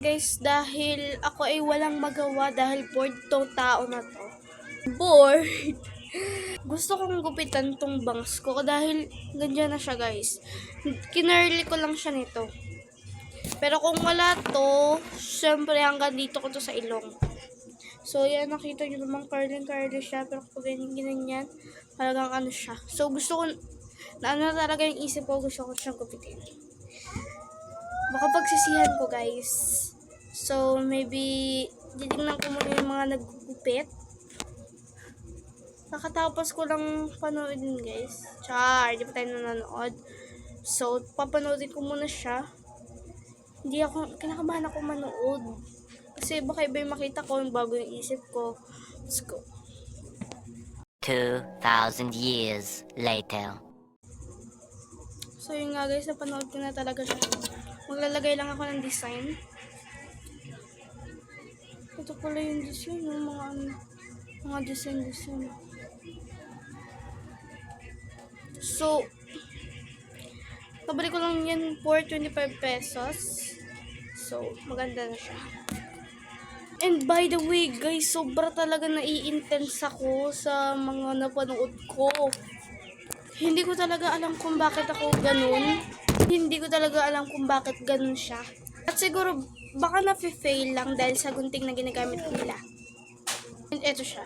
Guys, dahil ako ay walang magawa dahil bored tong tao na to. Bored! Gusto kong gupitan tong bangs ko dahil ganyan na siya, guys. Kinurly ko lang siya nito. Pero kung wala to, syempre hanggang dito ko to sa ilong. So, yan, nakita nyo namang curly siya. Pero kung ganyan, talagang ano siya. So, gusto ko, na ano talaga yung isip ko, gusto ko siyang gupitin. Baka pagsisihan ko, guys. So, maybe, titignan ko muna yung mga naggugupit. Nakatapos ko lang panoodin, guys. Char, di pa tayo nanonood. So, papanoodin ko muna siya. Hindi ako, kinakabahan ako manood. Kasi baka iba yung makita ko, yung bago yung isip ko. Let's go. 2,000 years later. So, yun nga, guys, napanood ko na talaga siya. Maglalagay lang ako ng design. Ito pala yung design, yung mga design. So, nabili ko lang yan for 25 pesos. So, maganda na siya. And by the way, guys, sobra talaga nai-intense ako sa mga napanood ko. Hindi ko talaga alam kung bakit ako ganun. Hindi ko talaga alam kung bakit ganun siya. At siguro, baka na-fail lang dahil sa gunting na ginagamit nila. And eto siya.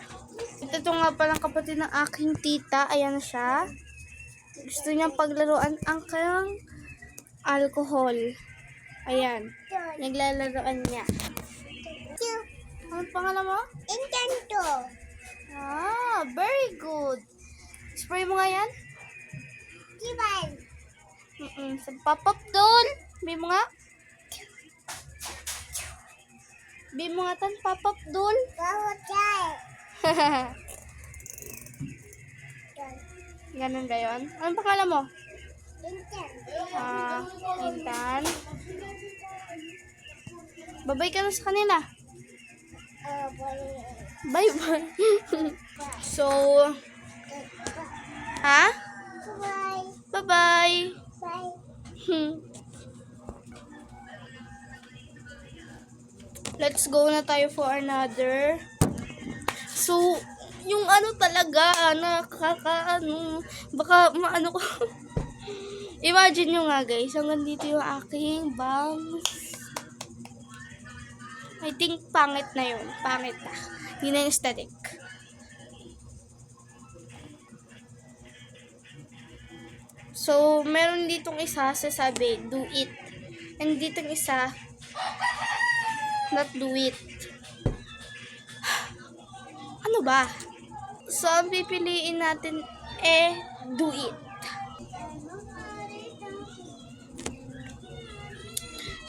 Ito nga palang kapatid ng aking tita. Ayan siya. Gusto niyang paglaruan ang kanyang alcohol. Ayan. Naglalaroan niya. Anong pangalan mo? Encanto. Ah, very good. Spray mo nga yan? Kiban. Sa pop-up doll. Bi mo nga. Bi mo nga tan pop-up doll. Kawatay. Ganun ba yun? Anong pangalan mo? Encanto. Intan. Babay ka na sa kanila. Bye-bye. So, ha? Bye. Bye-bye. Bye. Let's go na tayo for another. So, yung ano talaga, baka maano ko. Imagine nyo nga, guys, hanggang dito yung aking bangs. I think pangit na yun. Pangit na. Yun na yung aesthetic. So, meron ditong isa sasabi, do it. And ditong isa, not do it. Ano ba? So, ang pipiliin natin, do it.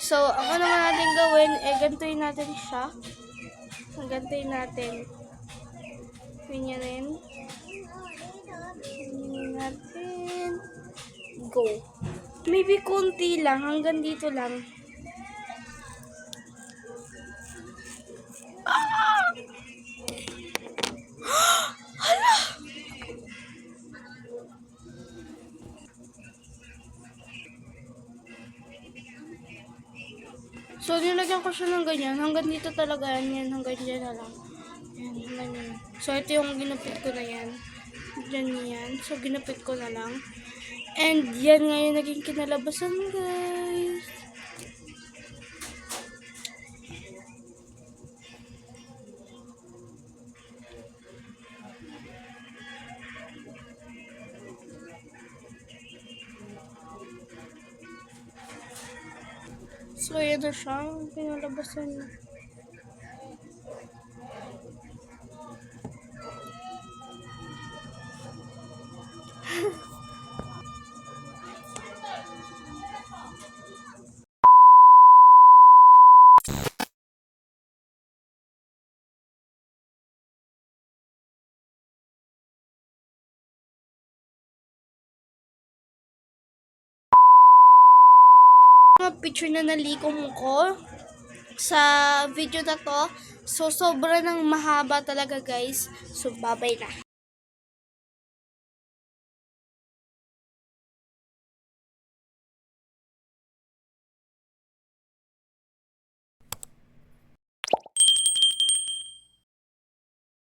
So, ang naman natin gawin, gantuin natin siya. Gantuin natin. Ganyan natin. Go. Maybe konti lang, hanggang dito lang. Hala! So, nilagyan ko siya ng ganyan. Hanggang dito talaga yan. Hanggang dyan na lang. Yan, hanggang yan. So, ito yung ginupit ko na yan. Dyan yan. So, ginupit ko na lang. And, yan nga yung naging kinalabasan, guys. So, yan na siya. Pinalabasan niya. Mga picture na nalikom ko sa video na to. So, sobra ng mahaba talaga, guys. So, bye-bye na.